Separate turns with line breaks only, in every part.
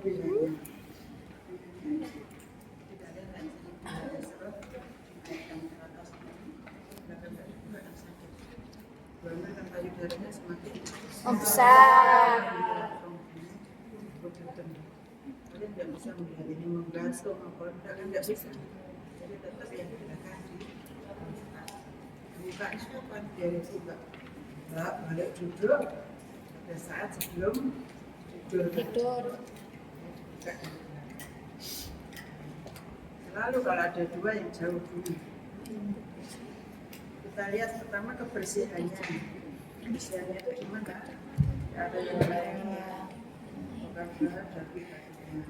kelebihannya. Tidak ada lagi serot dinaikkan ke atas belakang juga ada sakit. Karena kan payudaranya semakin
besar.
Kalian nggak bisa melihat ini menggantung apa enggak kan nggak bisa. Jadi tetap yang digunakan di bukanya kapan biar buka. Balik duduk pada saat sebelum tidur. Selalu kalau ada dua yang jauh dulu. Kita lihat pertama kebersihannya. Kebersihannya itu gimana? Ada yang lainnya. Bukan dari bagian.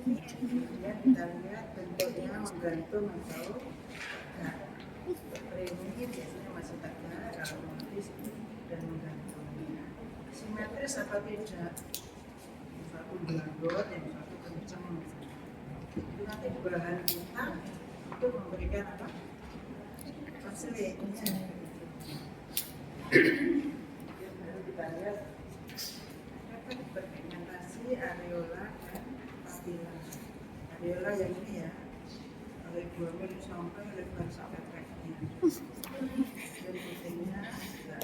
Kemudian kita lihat bentuknya menggantung atau enggak. Ini biasanya masih tegak, kalau motis dan menggantung. Simetris apa tidak? Yang satu beranggot, yang satu kencang. Itu nanti bahan kita itu memberikan apa? Konseling. Baru kita lihat apa berpigmentasi areola dan papila. Areola yang ini ya, oleh 2 mm sampai lebar sampai treknya. Dan putihnya juga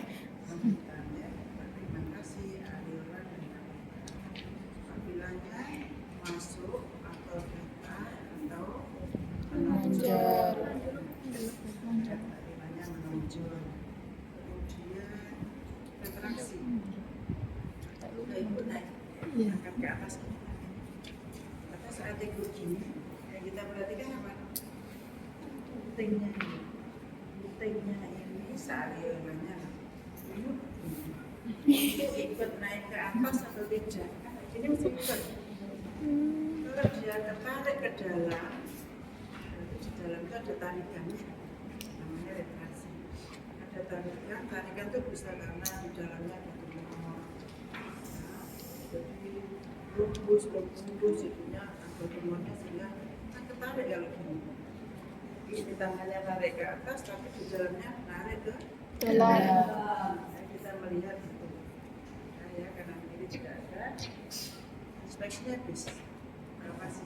menghitamnya berpigmentasi areola dan papilanya masuk atau beta atau menonjol. Papilanya menonjol. Kemudian retraksi. Ibu naik, angkat ke atas. Maka saat ikut gini, yang kita perhatikan apa? Putingnya ini seareolanya ini ikut naik ke atas atau tidak? Ini mesti ikut. Kalau dia tertarik ke dalam, di dalam itu ada tarikannya, namanya retraksi. Ada tarikan itu bisa karena di dalamnya ada tumor. Jadi lumbus, itunya ada tumornya sehingga kan ketarik kalau gini. Ini tangannya tarik ke atas, tapi di dalamnya tarik ke dalam. Kita melihat itu. Nah, ya, karena ini tidak ada. Inspeksinya bis. Berapa sih?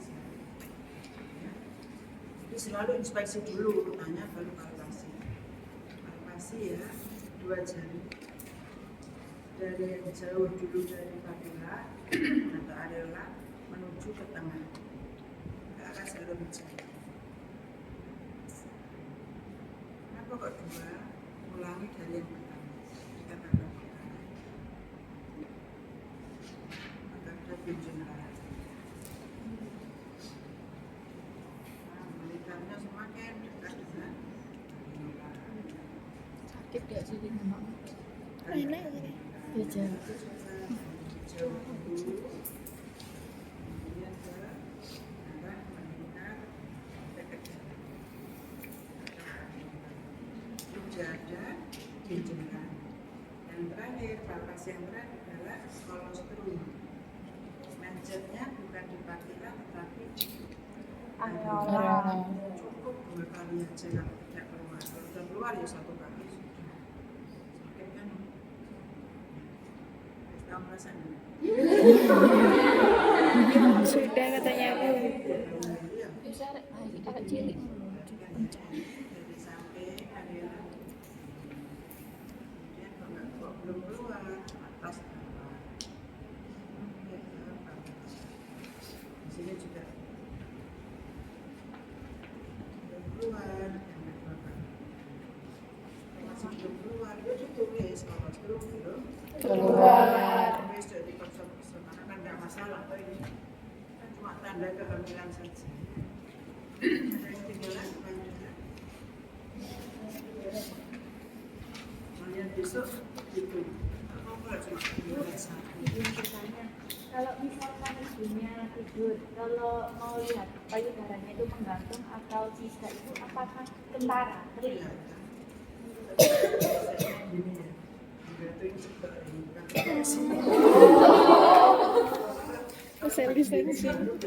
Ya. Jadi selalu inspeksi dulu urutannya, baru palpasi. Palpasi ya, 2 jari. Dari yang jauh dulu dari papila atau areola menuju ke tengah ke arah seluruh jari. Kenapa kok 2? Ulangi dari yang pertama. Kita tambah pertama. Maka ada kunjung arah. Monitornya semakin dekat dengan areola.
Sakit gak sih ini? Enak ini. Jauh.
Jauh dulu, kemudian ke arah meningkat sampai ke dalam. Dada, jenjang. Yang terakhir, palpasi yang terakhir adalah kolostrum. Manjatnya bukan di papila tetapi di
Areola.
Cukup 2 kali aja kalau tidak keluar. Kalau sudah keluar ya 1 kali sudah. Sakit kan? Kamu rasanya?
Sudah katanya aku. Bisa agak cilik.
Dari samping areola. Kemudian kalau belum keluar, atas bawah. Di sini juga belum keluar, yang bawah. Masih belum keluar, dia ditulis kalau belum
Keluar.
Tulis jadi persen-persen, karena kan nggak masalah. Ini kan cuma tanda kehamilan saja. Ada yang tinggalan payudara. Kemudian besok itu apa pula cuma tinggalan satu.
Bertanya, kalau misalkan ibunya tidur, kalau mau lihat payudaranya itu menggantung atau tidak, itu apakah kentara?
Iya. Gini ya, gantung sebelah ini kan ke sini.
Social distancing.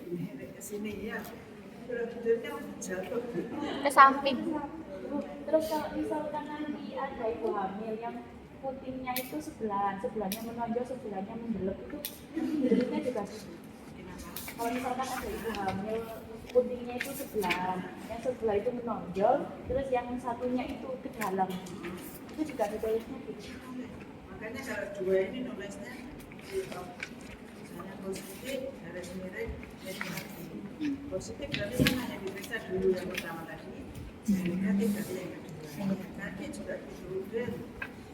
Ini ke sini ya. Kalau tidurnya jatuh.
Ke samping.
Terus kalau misalkan nanti ada ibu hamil yang putingnya itu sebelahnya menonjol, sebelahnya mendelep itu mendelepnya juga gitu. Kalau misalkan ada ibu hamil, putingnya itu sebelah, yang sebelah itu menonjol, terus yang satunya itu ke dalam, itu juga ditulisnya gitu.
Makanya kalau dua ini nulisnya di misalnya positif, garis miring, negatif. Positif berarti mana yang diperiksa dulu yang pertama tadi, yang negatif berarti yang kedua. Kaki juga diturunin,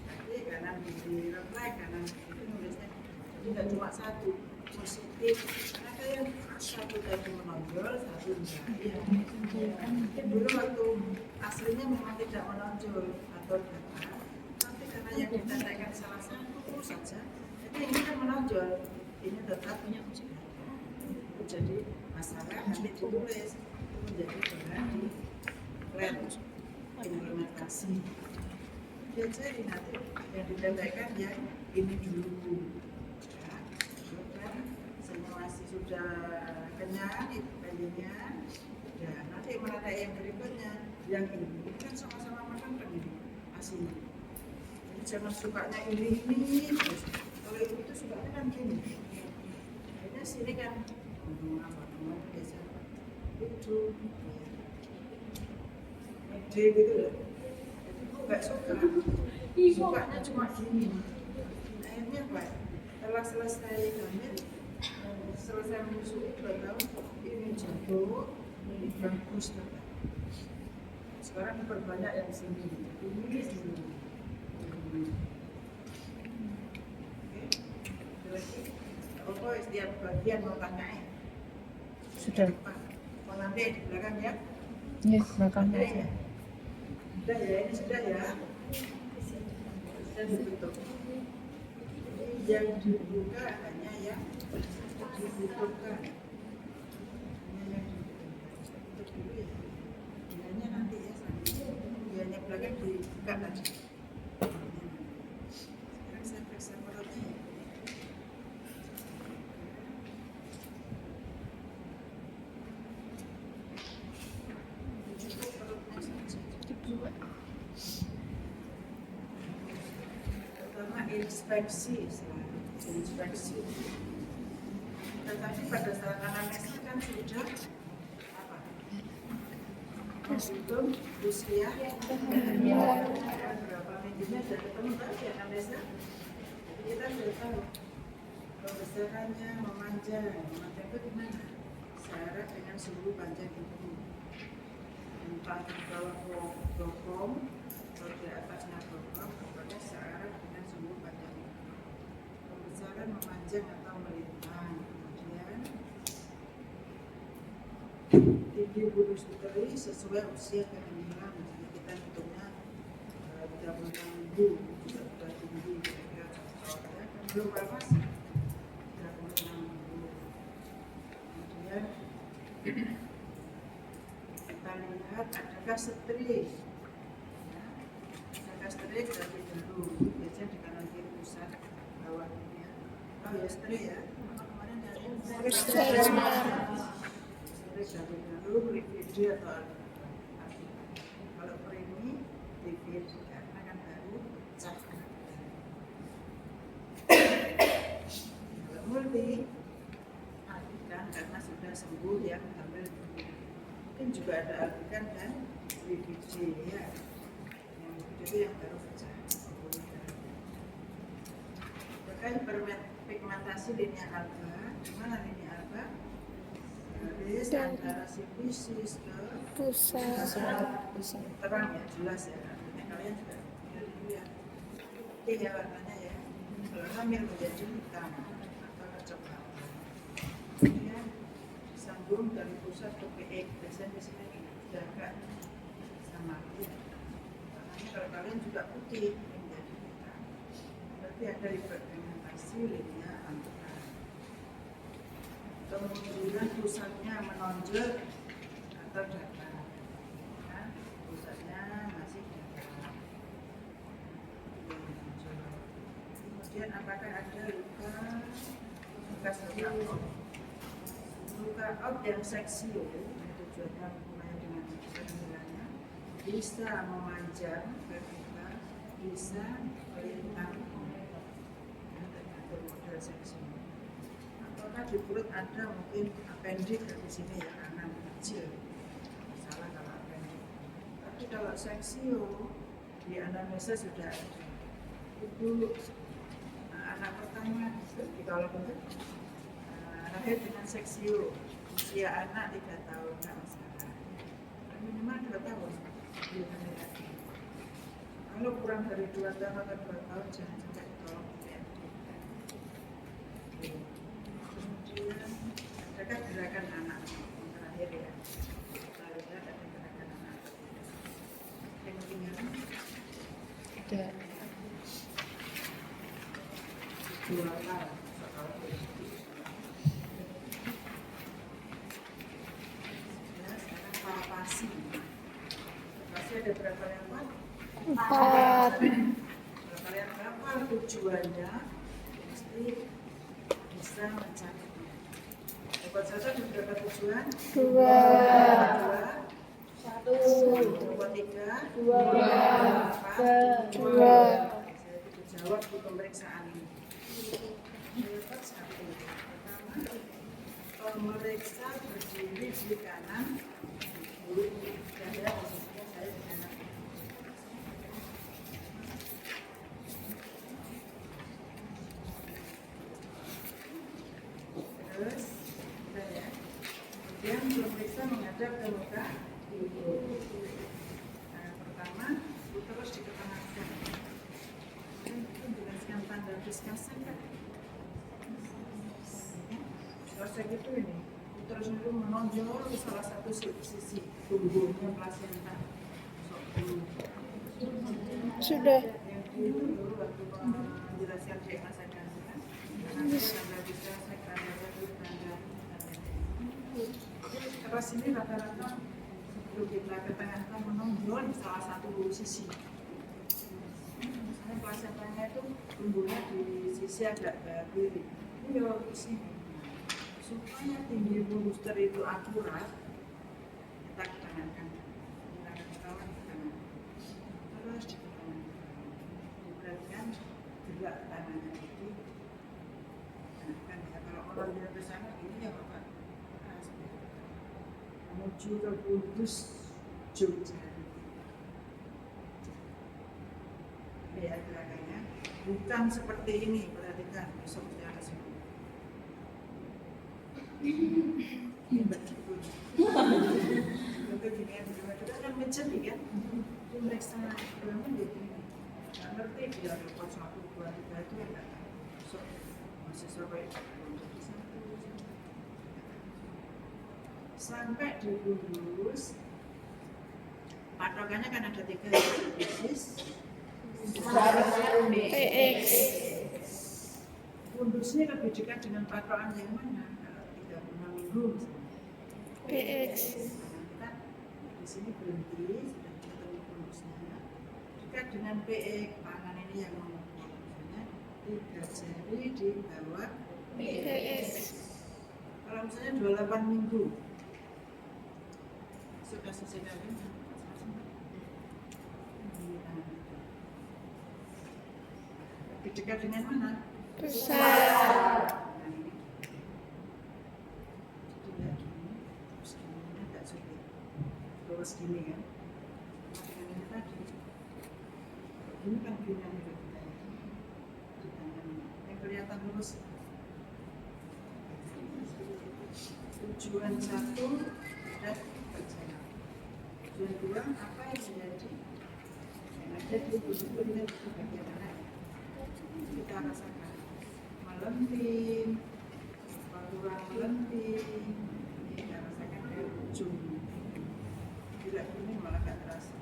kaki kanan kiri, refleks kanan itu nulisnya. Jadi nggak cuma satu positif, karena yang satu tadi menonjol, satu enggak. Iya. Mungkin dulu waktu aslinya memang tidak menonjol atau datar, tapi karena yang ditetekkan salah satu saja, jadi ini kan menonjol, ini tetap punya jadi masalah nanti ditulis itu menjadi bahan di plan implementasi. Jadi nanti yang ditetekkan yang ini dulu. Ya, kan simulasi sudah kenyang itu bayinya. Ya, nanti mana yang berikutnya yang ini kan sama-sama makan kan ini aslinya. Jadi jangan sukanya ini terus. Kalau itu sukanya kan gini. Akhirnya sini kan teman-teman biasa itu ide gitu loh. Jadi aku nggak suka. Sukanya cuma gini. Akhirnya apa? Setelah selesai hamil, selesai menyusui 2 tahun, ini jatuh, ini bagus banget. Sekarang diperbanyak yang sini, ini sini. Oke, apa setiap bagian mau tanyain?
Sudah.
Mau nanti di belakang ya?
Yes, makan
Tanyain ya? Sudah ya, ini sudah ya? Sudah ditutup. Jadi yang dibuka hanya yang dibutuhkan. Hanya yang dibutuhkan. Tutup dulu ya. Biarnya nanti ya, biarnya belakang dibuka lagi. Sekarang saya periksa perutnya ya. Cukup perutnya saja. Pertama inspeksi, inspeksi. Tetapi pada saat anamnesis kan sudah apa? Menghitung usia, berapa minggunya sudah ketemu tadi anamnesis. Jadi kita sudah tahu kebesarannya memanjang itu gimana? Syarat dengan suhu panjang itu. Entah di bawah bokong atau di atasnya bokong, pokoknya syarat dengan suhu panjang itu. Pembesaran memanjang atau melintang, kemudian tinggi bulu uteri sesuai usia kehamilan. Jadi kita hitungnya 36 minggu juga sudah tinggi, kira-kira contohnya kan belum berapa sih? 36 minggu. Kemudian kita lihat adakah strik, ya, adakah strik dari dulu biasanya di kanan kiri pusat bawah ini ya. Oh ya strik ya, kemarin dari strik dari dulu DVD atau kalau premi DVD karena kan baru cak. Kalau multi albikan karena sudah sembuh yang hamil. Mungkin juga ada albikan dan DVD ya. Yang itu yang baru pecah. Terkait pigmentasi linear alba, gimana linear alba? Garis antara si Pisces ke
pusat.
terang ya, jelas ya. Artinya kalian juga lihat dulu ya. Putih ya warnanya ya. Kalau hamil menjadi hitam atau kecoklatan. Kemudian disambung dari pusat ke PX. Biasanya di sini sudah agak sama ya. Makanya kalau kalian juga putih menjadi hitam, berarti ada pigmentasi linear alba. Kemudian pusatnya menonjol atau datar, ya, pusatnya masih datar. Kemudian apakah ada luka bekas luka out yang seksil, tujuannya hubungannya dengan kehamilannya bisa memanjang ke kita bisa melintang tergantung model seksi. Apakah di perut ada mungkin appendix di sini ya, kanan kecil, salah kalau appendix. Tapi kalau seksio di anamnesa sudah ada. Itu anak pertama di kalau bentuk lahir dengan seksio, usia anak 3 tahun nggak masalah, minimal 2 tahun. Kalau kurang dari 2 tahun atau 2 tahun jangan sampai ditolong diabetes. Kemudian adakah gerakan anak yang terakhir ya? Kita lihat ada gerakan anak. Yang ketinggalan
Ada.
dua hal. Ya, sekarang palpasi. Palpasi ada berapa level?
4.
Kalian hafal tujuannya, mesti bisa mencapainya. Dapat saja ada berapa tujuan?
2.
1,
3,
2,
4,
2.
Saya jawab di pemeriksaan ini. Dapat 1. Pertama, pemeriksa berdiri di kanan, dan ya posisinya saya di kanan. Terus, udah ya. Kemudian pemeriksa menghadap ke muka ibu. Nah, pertama, terus diketengahkan. Itu menjelaskan tanda diskasi kan? Selesai gitu ini. Terus itu menonjol ke salah satu sisi tubuhnya plasenta.
Sudah.
Yang itu dulu waktu menjelaskan diagnosa kanker kan? Nanti tanda diskasi, tanda jatuh, tanda. Terus ini rata-rata sebelum kita ketengahkan menonjol di salah satu sisi. Misalnya plasentanya itu tumbuhnya di sisi agak ke kiri. Ini lewat ke sini. Supaya tinggi booster itu akurat, kita ketengahkan. Kita ketahuan di kanan. Terus di kanan. Diperhatikan gerak tangannya itu. Kan ya, kalau orang dia ke sana ini ya Bapak. Menuju ke Kudus, Jogja. Lihat gerakannya, bukan seperti ini. Perhatikan besok saya kasih. Ini betul. Itu gini kan, kita kan menjadi kan. Itu mereka bangun jadi nggak ngerti dia repot 1, 2, 3 itu yang nggak tahu. So, masih sampai sampai di Kudus. Patokannya kan ada 3 basis.
PX.
Kudusnya lebih dekat dengan patokan yang mana? Kalau 36 minggu misalnya.
PX.
Kita di sini berhenti, sudah ketemu kudusnya. Dekat dengan PX, tangan ini yang mengukur. Misalnya 3 jari di bawah
PX.
Kalau misalnya 28 minggu, sudah selesai kali. Lebih dekat dengan mana?
Pusat.
Terus gini kan, dengan ini tadi, ini kan pilihan kita di tangan yang kelihatan lurus. Tujuan 1 dan berjalan. Tujuan 2 apa yang terjadi? Yang ada di tubuh kita di bagian mana? Kita rasakan melenting, kurang melenting, kita rasakan dari ujung. Bila ini malah gak terasa.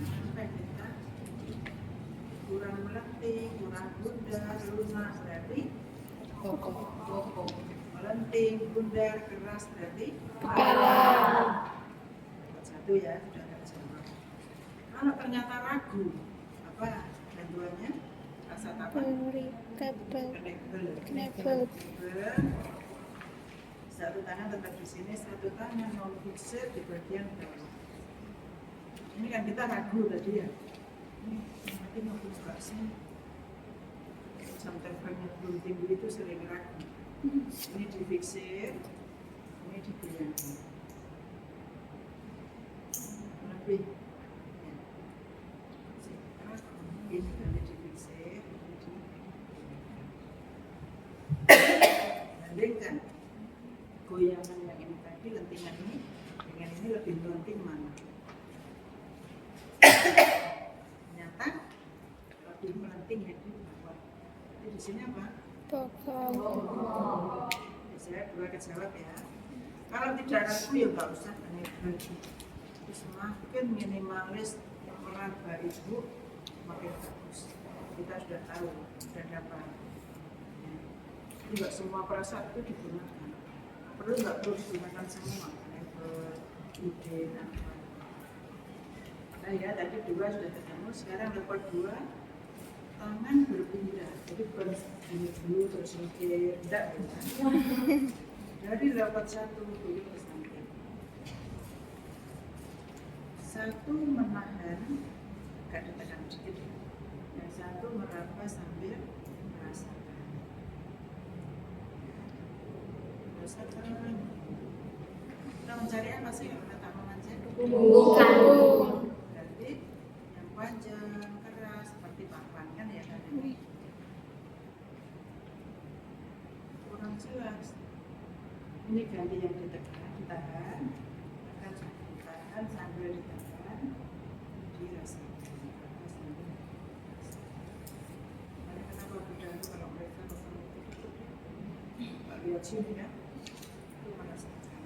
Sampai kita kurang melenting, kurang bundar, lunak berarti bokong. Melenting, bundar, keras berarti
Kepala.
1 ya, sudah ada jawab. Kalau ternyata ragu, apa bantuannya? Rasa apa?
Irritable.
Knebel. Satu tangan tetap di sini, satu tangan non fixed di bagian bawah. Ini kan kita ragu tadi ya. Ini mungkin aku juga sih. Jam terbangnya belum tinggi itu sering ragu. Ini difiksir, ini digoyangkan. Lebih. Ya. Ini kan difiksir, ini digoyangkan. Bandingkan goyangan yang ini tadi, lentingan ini dengan ini lebih melenting mana? Ternyata lebih melenting yang di bawah. Jadi di sini apa?
Bokong.
Saya dua kejawab ya. Kalau tidak ragu ya nggak usah banyak lagi. Itu semakin minimalis meraba ibu makin bagus. Kita sudah tahu, sudah dapat. Jadi nggak semua perasaan itu digunakan. Nggak perlu digunakan semua. Level, ide, apa. Nah ya tadi 2 sudah ketemu. Sekarang level 2 tangan berpindah. Jadi bukan gini dulu terus mikir, enggak ya. Dari level 1 dulu ke samping. 1 menahan, agak ditekan sedikit. Yang 1 meraba sambil merasakan. Merasakan. Kita mencari apa sih kalau kata memanjat?
Bokong.
Berarti yang panjang, keras, seperti papan kan ya kan? Kurang jelas. Ini ganti yang ditekan, ditahan, tekan sambil ditahan sambil ditekan, dirasakan. Makanya kenapa Buddha itu kalau mereka lihat sini ya, itu merasakan.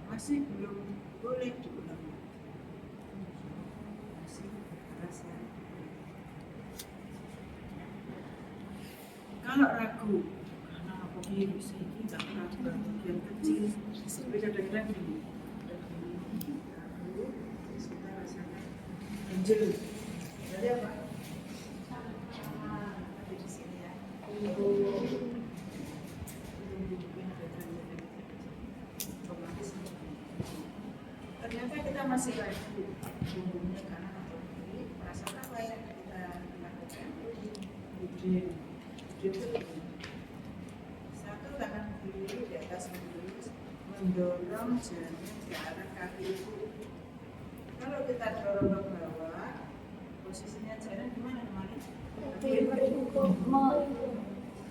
Masih belum boleh diulang. Masih merasa. Kalau ragu, karena aku ini bisa ini nggak ragu bagian kecil, tapi kadang-kadang gini, ragu, kita rasakan angel. Jadi apa? Ada di sini ya. Ternyata kita masih ragu bumbunya kanan atau kiri. Merasakan apa yang kita lakukan? Ide itu satu tangan kiri di atas lutut mendorong janin ke arah kaki ibu. Kalau kita dorong ke bawah, posisinya janin gimana kemarin?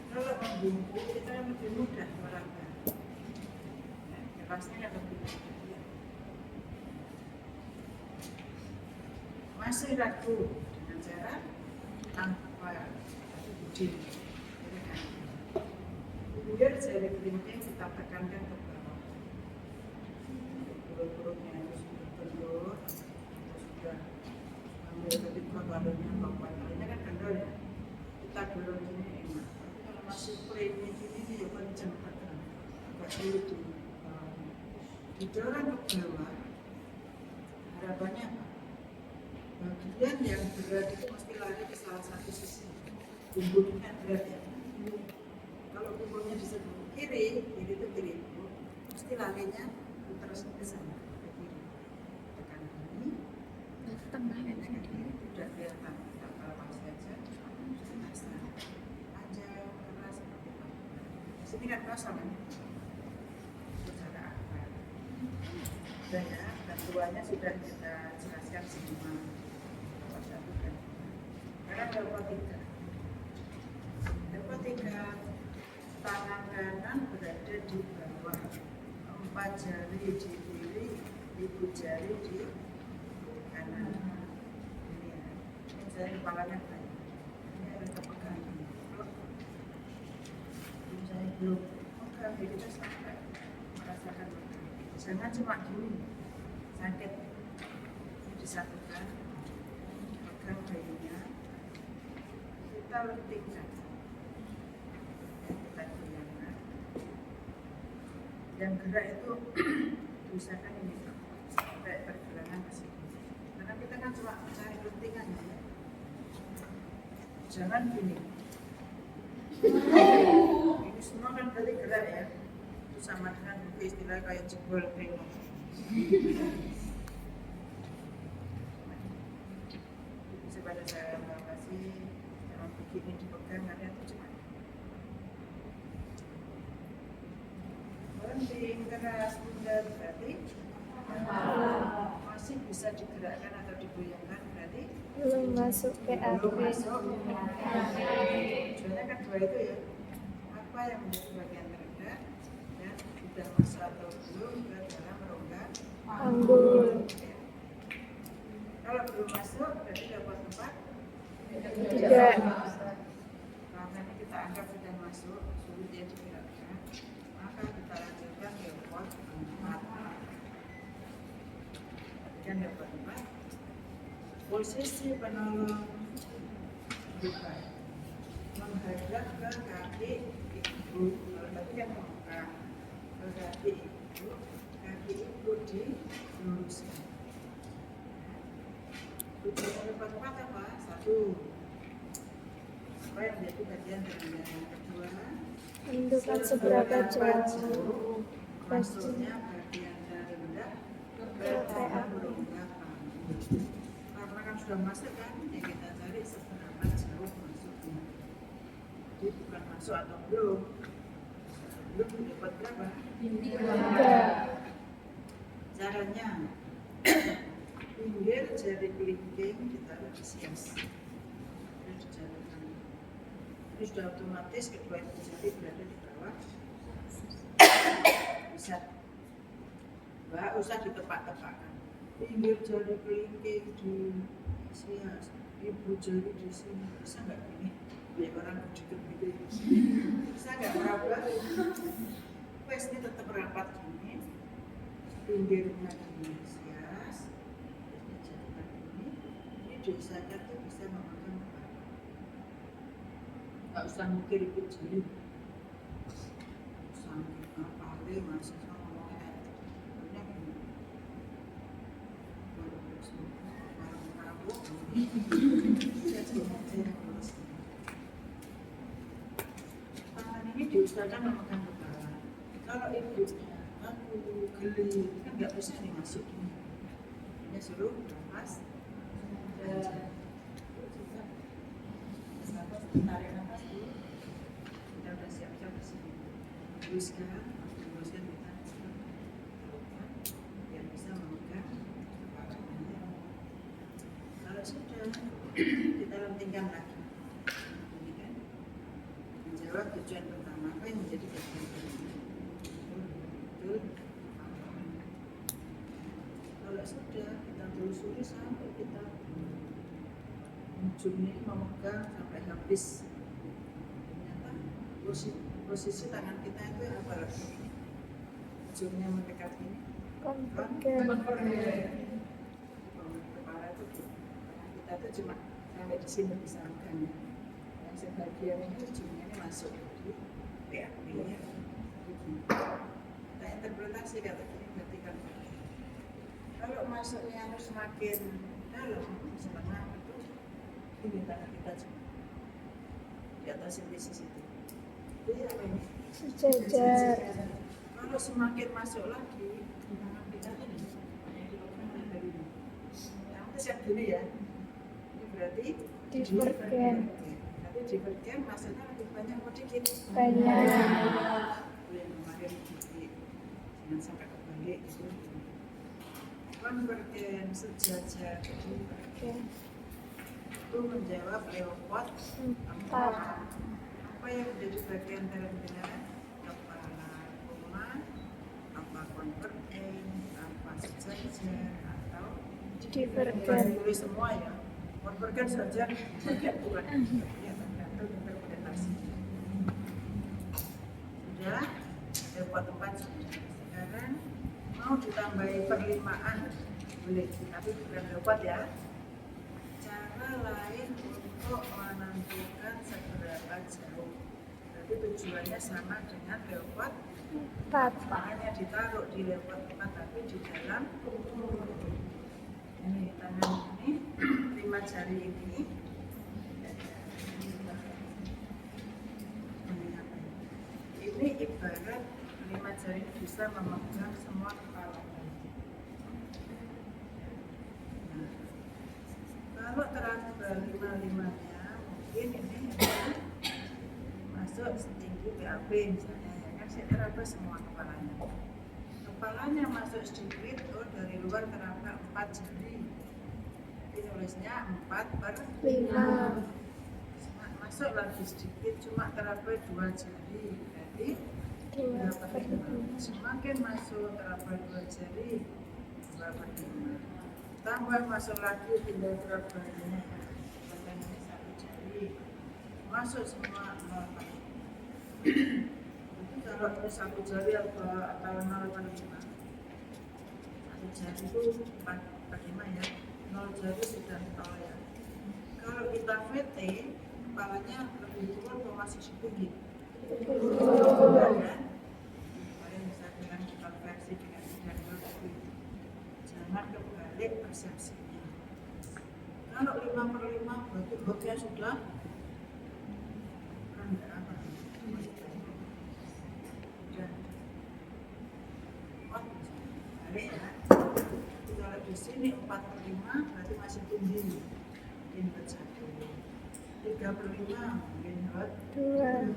Kalau membungkuk kita lebih mudah meraba. Lepasnya kan lebih mudah. Masih ragu dengan cara tanpa budi. Kemudian jari kelingking kita tekankan ke bawah. Perut-perutnya harus berbentur. Kita sudah ambil ketika balonnya bawah. Ini kan kendor ya. Kita dorong ini enak. Tapi kalau masih plain ini ya kencang tekan. Agak sulit didorong ke bawah. Harapannya apa? Bagian yang berat itu mesti lari ke salah satu sisi. Punggungnya berat ya. Kalau punggungnya di sebelah kiri itu kiri, mesti larinya terus ke sana ke kiri. Tekan ini,
Tengah ya.
tidak kelihatan. Kita lepas saja, asal aja keras seperti itu. Sini kan kosong kan? Secara akar. Sudah ya, bantuannya sudah kita jelaskan semua. Sekarang level 3. Level 3, tangan kanan berada di bawah, 4 jari di kiri, ibu jari di kanan. Ini ya, ini jari kepalanya banyak. Ini harus terpegang. Ini jari belum. Oke, kita sampai merasakan. Jangan cuma gini, sakit. Ini disatukan, pegang bayinya. Kita lentingkan, kita goyangkan. Yang gerak itu usahakan ini sampai pergelangan ke sini. Karena kita kan cuma mencari lentingan ya. Jangan gini. Ini semua kan berarti gerak ya. Itu sama dengan istilah kayak jebol tengok. Bisa pada saya kasih cara begini dipegang ada atau cuma penting keras bundar berarti masih bisa digerakkan atau digoyangkan berarti
Belum masuk PAP.
belum masuk. Soalnya kan dua itu ya, apa yang menjadi bagian terendah dan sudah masuk atau belum ke dalam rongga
Panggul.
ya. Kalau belum masuk berarti dapat tempat
Tidak.
karena ini kita anggap sudah masuk, sulit dia digerakkan, maka kita lanjutkan ke pot 4. Kan dapat 4. Posisi penolong bukan menghadap ke kaki ibu, kalau tadi kan membuka ke kaki ibu diluruskan. Tujuan dapat 4 apa? 1. Apa yang menjadi bagian terendah? Yang kedua,
Menentukan seberapa jauh
masuknya bagian terendah ke dalam rongga panggul. Karena kan sudah masuk kan, ya kita cari seberapa jauh masuknya. Jadi bukan masuk atau belum. Belum dapat berapa?
3.
Caranya pinggir jari kelingking ditaruh di sias. Terus dijalankan. Ini sudah otomatis kedua ibu jari berada di bawah. Bisa. Mbak usah ditepak-tepakkan. Pinggir jari kelingking di sias, ibu jari di sini. Bisa nggak ini? Biar orang duduk gitu. Bisa nggak merapat? Wes ini tetap rapat gini. Pinggirnya di sias. Ini dosakan tuh bisa memakan kepala. Nggak usah mikir ikut jari. Sampai apa deh masih sama ngomongnya. Ini gini. Tangan ini diusahakan memegang kepala. Kalau ibunya aku geli kan nggak bisa nih masuk ini. Ini suruh lepas dan tarik nafas dulu. Kita udah siap-siap di sini. Teruskan kita biar bisa memegang kepalanya. Kalau sudah kita lentingkan lagi. Ini kan menjawab tujuan pertama apa yang menjadi bagian pertama. Betul. Kalau sudah kita telusuri sampai kita ujungnya memegang sampai habis. Ternyata posisi tangan kita itu apa lagi ini? Ujungnya mendekat ini.
Konvergen.
Kepala itu kita tuh cuma sampai di sini bisa megang. Yang sebagian ini ujungnya ini masuk di PAP-nya. Kita interpretasi kata ini berarti kan kalau masuknya harus semakin dalam, setengah itu ini tangan kita cuma di atas sisi itu. Jadi apa ini?
Sejajar.
Kalau semakin masuk lagi, tangan kita ini dari ini. Yang atas yang gini ya, ini berarti
Divergen.
Nanti divergen maksudnya lebih banyak mau dikit.
Banyak.
Yang kemarin dikit, jangan sampai kebalik gitu. Konvergen sejajar
Oke.
itu menjawab Leopold
4.
apa yang menjadi bagian terendah kepala koma apa konvergen apa sejajar atau
Divergen.
tulis semua ya konvergen saja bukan ya tergantung interpretasi sudah Leopold 4 sudah sekarang mau ditambahi perlimaan boleh tapi bukan Leopold ya. Cara lain untuk menentukan seberapa jauh. Jadi tujuannya sama dengan Leopold
4.
hanya ditaruh di Leopold 4 tapi di dalam ini tangan ini 5 jari ini ini ibarat 5 jari bisa memegang semua kepala. setinggi BAB misalnya ya kan, saya teraba semua kepalanya. Kepalanya masuk sedikit, dari luar teraba 4 jari. Jadi nulisnya 4/5. Masuk lagi sedikit, cuma teraba 2 jari. Jadi 2/5. Semakin masuk teraba 2 jari, 2/5. Tambah masuk lagi tinggal terabanya ya. Ini 1 jari. Masuk semua 0/5. Itu kalau 1 jari atau 0/5. 1 jari itu 4/5 ya. 0 jari sudah tahu ya. Kalau kita VT, kepalanya lebih tua atau masih tinggi? Kan? Kalian bisa bilang kita versi dengan sidang lebih. Jangan kebalik persepsinya. Kalau 5/5 berarti bobnya sudah rendah apa? Sudah kuat. Balik ya. Kalau di sini 4/5 berarti masih tinggi. Mungkin buat 1. 3/5 mungkin buat 2.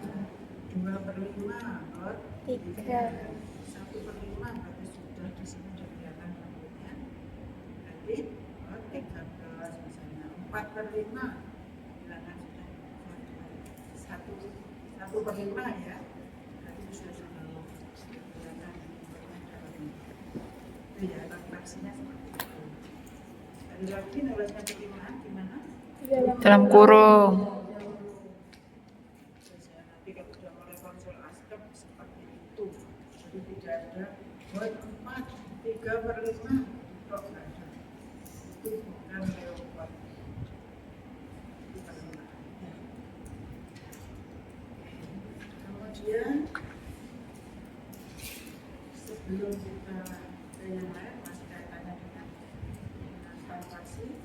2/5 buat 3. 1/5 berarti sudah di sini sudah kelihatan rambutnya. Berarti buat 13 misalnya. 4/5 kelihatan sudah 1/5 ya. Berarti sudah kelihatan rambutnya. Itu ya, fraksinya seperti itu. Sekali lagi nulisnya bagaimana? Gimana?
Dalam kurung.
Nanti kalau sudah mulai konsul aspek seperti itu, jadi tidak ada buat 4, 3/5 kok nggak ada. Itu bukan leopard. Kemudian sebelum kita ke yang lain, masih kaitannya dengan palpasi,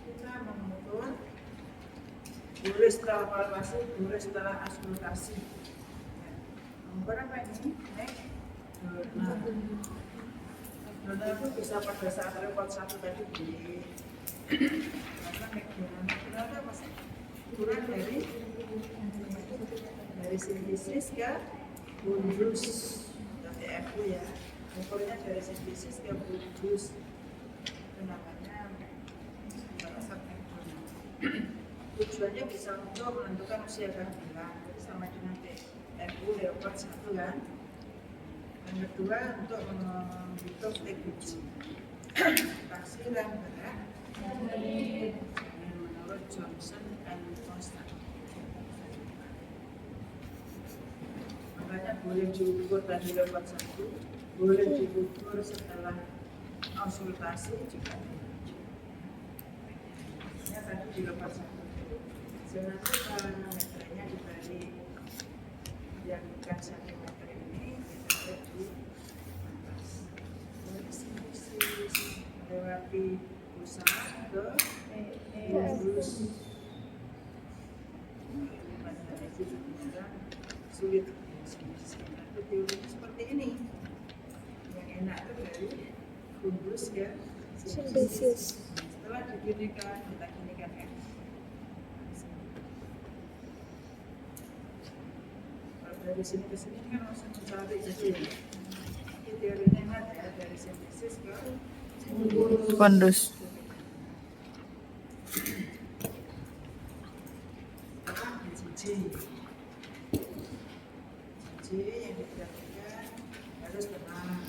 kita mengukur boleh setelah palpasi, boleh setelah auskultasi. Mengukur apa ini? Donor itu bisa pada saat repot 1 tadi di donor apa sih? Ukuran dari sintesis ke fundus, dari FU ya. Ukurnya dari sintesis ke fundus. Itu namanya pada ekdonor. Tujuannya bisa untuk menentukan usia kehamilan, jadi sama dengan FU leopard 1 kan. Yang kedua untuk menghitung TGG, taksiran berat menurut Johnson and Constant. Makanya boleh diukur tadi leopard 1, boleh diukur setelah konsultasi juga. Ya tadi di leopard 1. Nanti parameternya dibalik yang bukan centimeter ini kita lihat di atas. Dari sintesis melewati pusat ke fundus. Sulit sintesis. Teorinya seperti ini. Yang enak itu dari fundus ke sintesis. Setelah diginikan, kita ginikan X. Dari sini ke sini kan langsung mencari, jadi ini teorinya ada dari sintesis ke
Fundus.
GG yang diperhatikan harus tenang.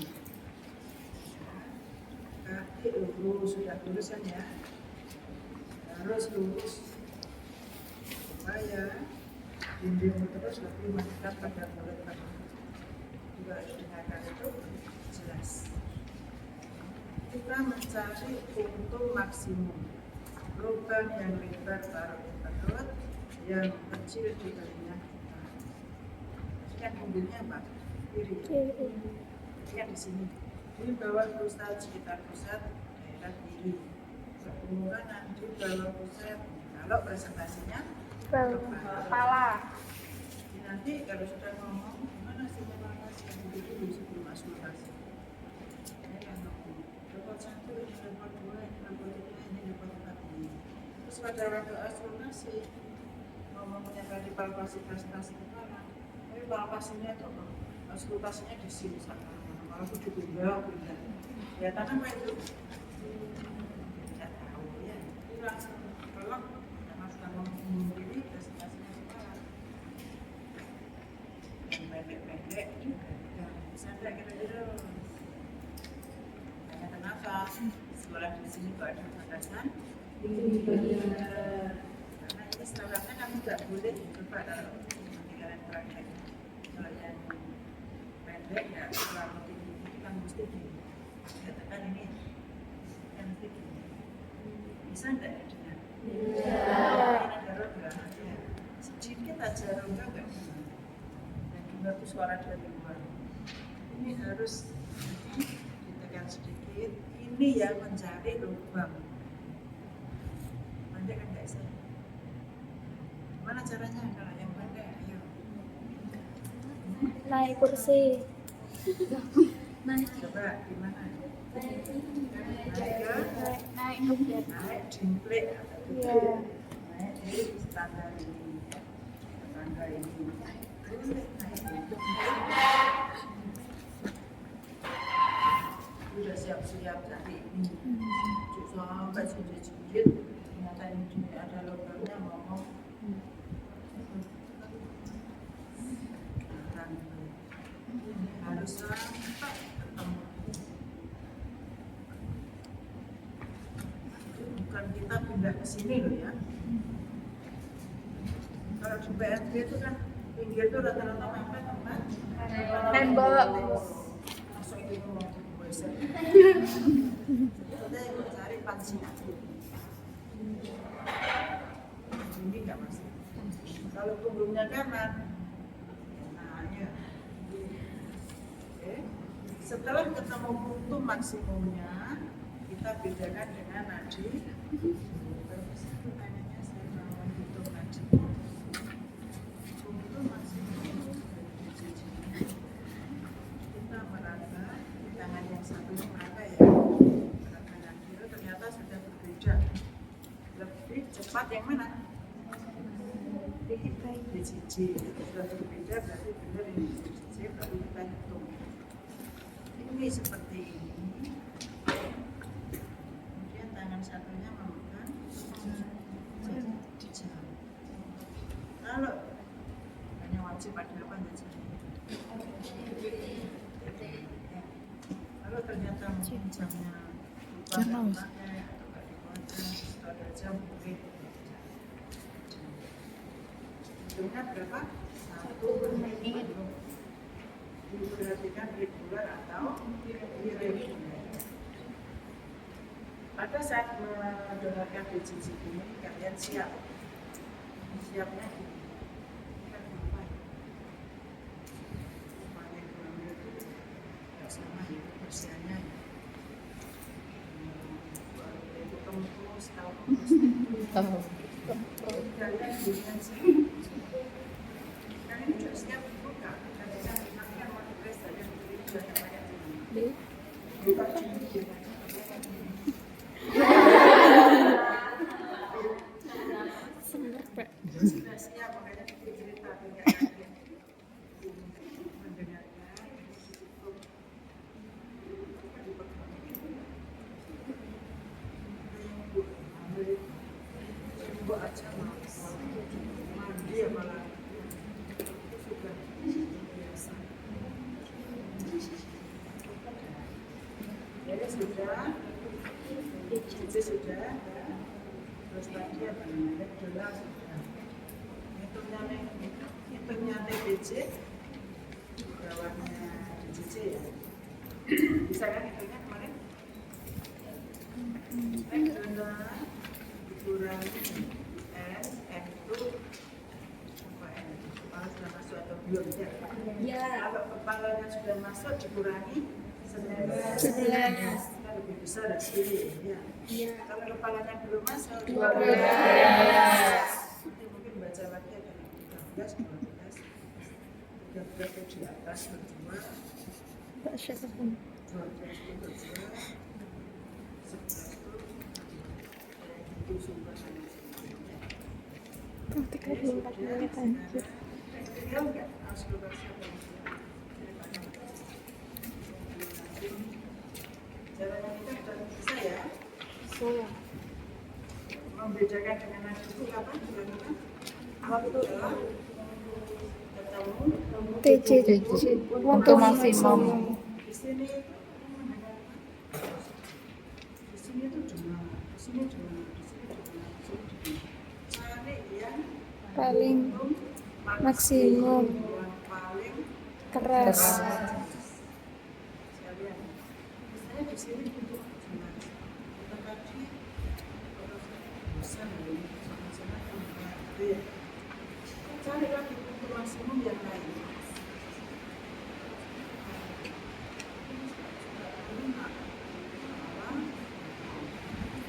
Kaki lurus, sudah lurus kan ya, harus lurus supaya dinding terus lebih mendekat pada mulut kamu. Juga dengarkan itu jelas. Kita mencari puntung maksimum, lubang yang lebar taruh di perut, yang kecil di telinga kita. Ini kan punggungnya apa? Kiri. Ini kan di sini. Di bawah pusat sekitar pusat daerah kiri. Sebelum kanan di bawah pusat. Kalau presentasinya kepala. Nanti kalau sudah ngomong, gimana sih evaluasi yang dulu sebelum konsultasi? Saya yang ngomong, level 1 ini level 2 ini level 3 ini level 4 ini. Terus pada waktu konsultasi ngomongnya tadi palpasi presentasi kepala, palpasinya itu auskultasinya di sini sana, malah aku juga pindah. Ya karena apa itu? Tidak tahu ya. Itu langsung tolong karena sudah ngomong ini presentasinya sekarang. Yang pendek-pendek juga tidak bisa tidak kira-kira. Hanya kenapa sekolah di sini kok ada batasan? Karena ini standarnya kami tidak boleh coba kalau kalian praktek. Kalau yang pendek ya selama tinggi itu kan mesti dikatakan ini yang mesti bisa tidak ya dengan ada rongga ya sedikit aja rongga nggak bisa dan juga itu suara dari luar ini harus ditekan sedikit ini yang mencari lubang pendek kan nggak bisa gimana caranya kalau yang pendek ayo
naik kursi.
coba gimana naik ke
Naik
naik jimplek atau
Iya.
naik di standar ini tangga ini udah siap-siap cari ini sampai jijit-jijit ternyata ini ada lubangnya ngomong harus sampai ketemu bukan kita pindah ke sini loh ya. Kalau di PRB itu kan pinggir itu rata-rata apa tempat?
Tembok.
Masuk itu mau bosan. Kita yang cari pancinya. Ini nggak masuk. Kalau punggungnya kanan, nah ya. Oke. Setelah ketemu puntu maksimumnya, kita bedakan dengan nadi. Pertanyaannya saya mau menghitung nadi. Puntu maksimum. Kita meraba, tangan yang satu ini meraba ya. Meraba nadi itu ternyata sudah berbeda. Lebih cepat yang mana? DCC. Sudah berbeda berarti benar ini DCC baru kita hitung. Ini seperti ini. Kemudian tangan satunya memegang jam. Kalau hanya wajib ada apa saja. Kalau ternyata mungkin jamnya lupa pakai atau nggak dibaca, atau ada jam mungkin. Hitungnya berapa? 1 menit. Diperhatikan regular atau irregular. Pada saat mendengarkan DCC ini, kalian siap. Siapnya ini kan apa ya? Supaya dua itu nggak sama ya persiannya. Itu tembus, tahu. Kalian dengan sih. Kalian juga siap buka. Kalian makan waktu tes dan juga banyak ini. Buka ini. Sudah siap makanya kita cerita dengan kalian mendengarkan ibu aja mandi ya malah itu sudah biasa. Jadi sudah itu sudah terus tadi apa namanya dolar sudah hitungnya TBC bawahnya DCC ya bisa kan hitungnya kemarin dolar dikurangi S itu apa N kepala sudah masuk atau belum ya? Kalau kepalanya sudah masuk dikurangi 11 kita lebih besar dari sini ya. Kalau kepalanya belum masuk 12 mungkin baca lagi ada 13, 12 13 itu di atas berdua 12 itu berdua 11 itu sumber
34 menit anjir.
ideal nggak auskultasi apa yang caranya kita sudah bisa ya.
So ya.
Membedakan dengan nadi itu kapan kira-kira? Waktu ketemu
TC untuk maksimum.
di sini itu di sini tuh cuma di sini cuma di sini cuma di sini cuma cari yang
Paling maksimum
yang paling
keras.
sekalian. Misalnya di sini untuk jelas tetapi bosan ini sama-sama gitu ya. Cari lagi untuk maksimum yang lain.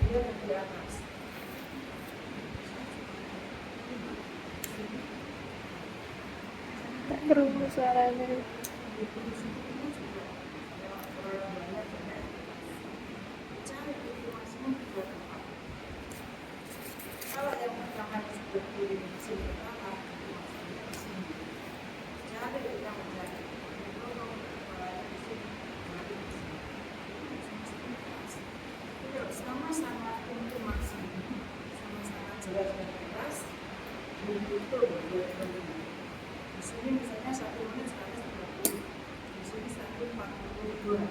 Dia di atas.
Tak berubah suaranya.
Cari untuk maksimum juga tempat. Kalau yang pertama seperti ini sini pertama, di sini. Cari yang mencari. Sama-sama untuk maksimum, sama-sama jelas dan keras, betul di sini misalnya 1 menit 130, di sini 142.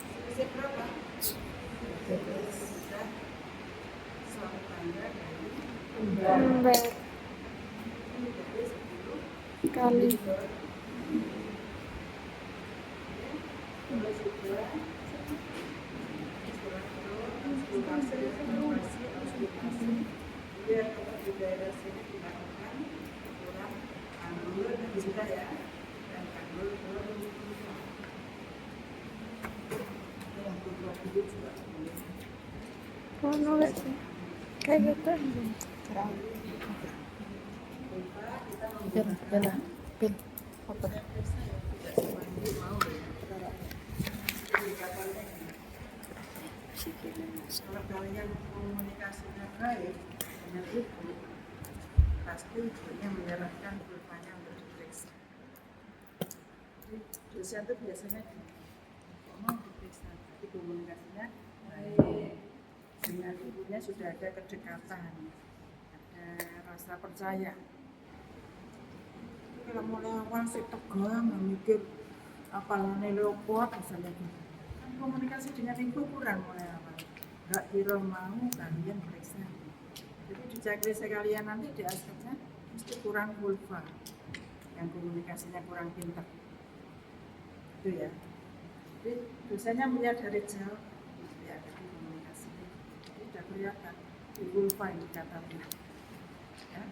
Selisih berapa? Sudah suatu tanda dari
Ember
ini dari 10
kali.
Terus juga auskultasi biar kalau di daerah sini dilakukan kurang kanggul dan juga ya dan kanggul yang kedua dulu juga
Oh, nolak sih. Kayak gitu.
lupa kita
Pil,
menggunakan
pil. Apa?
persa yang tidak semua mau ya indikatornya kalau kalian komunikasinya baik dengan ibu pasti ibunya menyerahkan pulpanya untuk diperiksa. Jadi dosen itu biasanya mau diperiksa, tapi komunikasinya baik. Dengan ibunya sudah ada kedekatan, ada rasa percaya. Kalau mulai awal sih tegang, mikir apalane lopot misalnya gitu. Kan komunikasi dengan ibu kurang mulai awal. Nggak kira mau kalian periksa. Jadi di checklist kalian nanti di aspeknya mesti kurang pulva, yang komunikasinya kurang pintar. Itu ya. Jadi dosennya melihat dari jauh, ya dari komunikasi. Jadi sudah kelihatan di pulva indikatornya. Ya.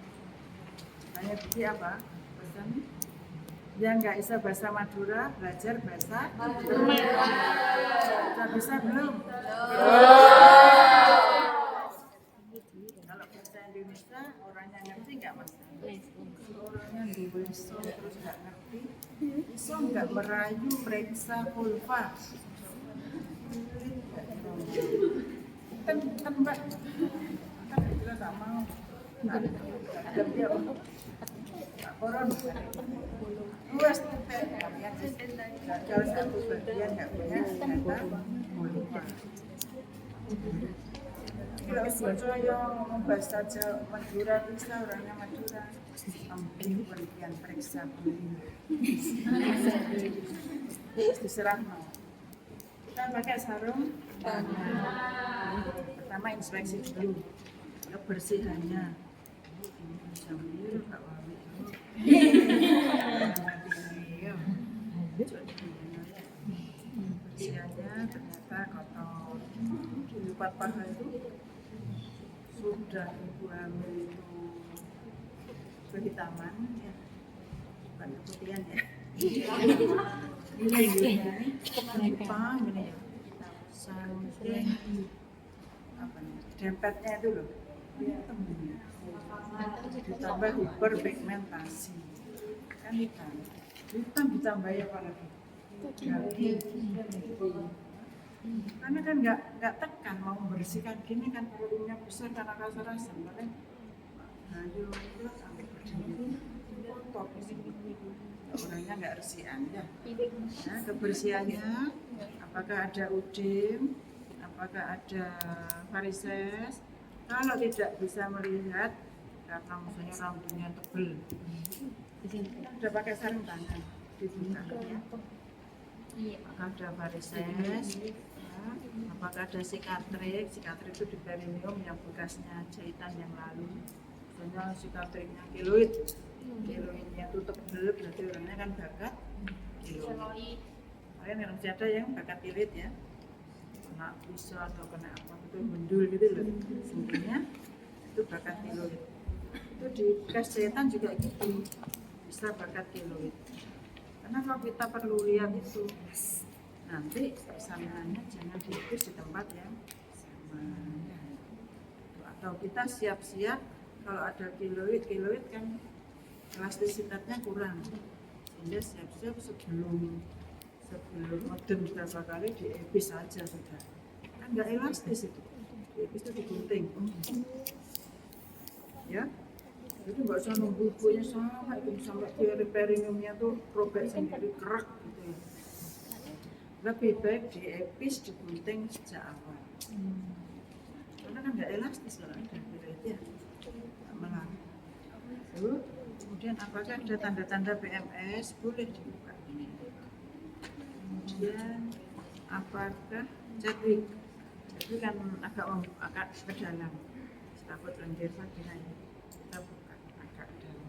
Makanya jadi apa? Pesan yang nggak bisa bahasa Madura, belajar bahasa Madura. Sudah bisa belum? Kalau bahasa Indonesia, orangnya ngerti nggak mas? Orangnya diweso terus nggak ngerti, bisa nggak merayu periksa pulva? Kan mbak, kan kita nggak mau. Ada dia untuk koron. Luas kalian gagal satu bagian nggak punya data pulva. Kalau percaya ngomong bahasa Jawa Madura bisa orangnya Madura, ambil penelitian periksa beli, diserah mau. Kita pakai sarung tangan. Pertama inspeksi dulu kebersihannya. Jam biru Kak Wawi. Bersihannya ternyata kotor. Lipat paha itu sudah ibu hamil itu kehitaman ya, bukan keputihan ya. Ini hitam ini ya, saking apa nih dempetnya itu loh, hitam ini. Ditambah hiperpigmentasi kan hitam ditambahi apa lagi? Daging. Karena kan nggak tekan mau membersihkan gini kan volumenya besar karena rasa-rasa paling hayo itu sampai berdiri kotor di sini Tentunya nggak resian ya.
Piring.
Nah, kebersihannya, apakah ada udim, apakah ada varises. Kalau tidak bisa melihat karena misalnya rambutnya tebal, kita udah pakai sarung tangan dibuka ya.
Iya.
Apakah ada varises, ya. Apakah ada sikatrik. Sikatrik itu di perineum yang bekasnya jahitan yang lalu. Misalnya sikatriknya keloid, keloidnya itu tebal, berarti orangnya kan bakat keloid.
Keloid.
Kalian yang masih ada yang bakat keloid ya, kena pisau atau kena apa itu mendul gitu loh, sebenarnya itu bakat keloid. Itu di bekas jahitan juga gitu, bisa bakat keloid. Karena kalau kita perlu lihat itu, nanti persamaannya jangan diutus di tempat yang sama. Atau kita siap-siap kalau ada keloid kan elastisitasnya kurang, sehingga siap-siap sebelum modem berapa kali diepis aja sudah. Kan nggak elastis itu, diepis itu digunting. Ya. Jadi nggak usah nunggu bukunya sampai perineumnya tuh robek sendiri kerak gitu ya. Lebih baik diepis, digunting sejak awal. Karena kan nggak elastis kalau ada keloid ya, melang. Lalu kemudian apakah ada tanda-tanda PMS? Boleh dibuka ini. Kemudian apakah jadi kan agak ke dalam, selaput lendir vagina ini kita buka agak dalam.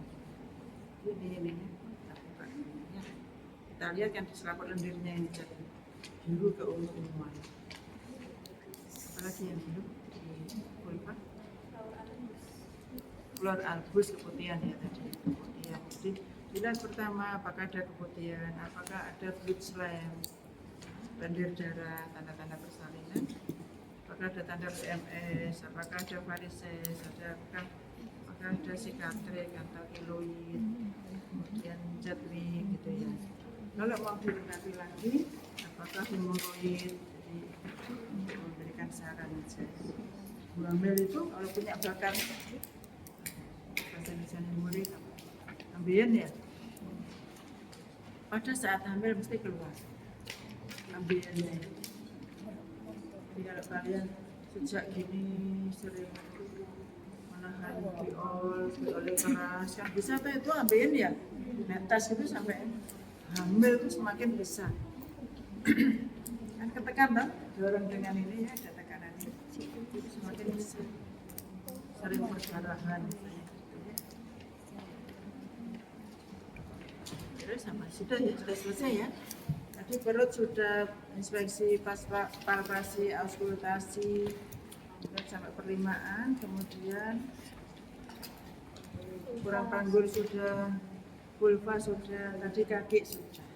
Ini kita buka ya. Kita lihat kan di selaput lendirnya ini jadi biru ke ungu-unguan. Apalagi yang biru di vulva? Keluar albus keputihan ya tadi. Keputihan. Jadi dilihat pertama apakah ada keputihan, apakah ada blood slam, lendir darah, tanda-tanda persalinan, apakah ada tanda PMS, apakah ada varises, apakah ada sikatrik atau keloid, kemudian jadwi gitu ya. Kalau mau dilengkapi lagi, apakah hemoroid, jadi untuk memberikan saran aja. Ibu hamil itu kalau punya bakat bahasa Indonesia hemoroid ambeien ya, pada saat hamil mesti keluar ambeiennya. Jadi kalau kalian sejak gini sering menahan biol keras kan bisa tuh itu ambeien ya, netes itu sampai hamil itu semakin besar. Kan ketekan kan, dorong dengan ini ya ada tekanan ini, itu semakin besar, sering perdarahan misalnya gitu ya. Terus sama sudah ya, sudah selesai ya. Tadi perut sudah inspeksi palpasi, auskultasi, sampai perlimaan, kemudian kurang panggul sudah, vulva sudah, tadi kaki sudah.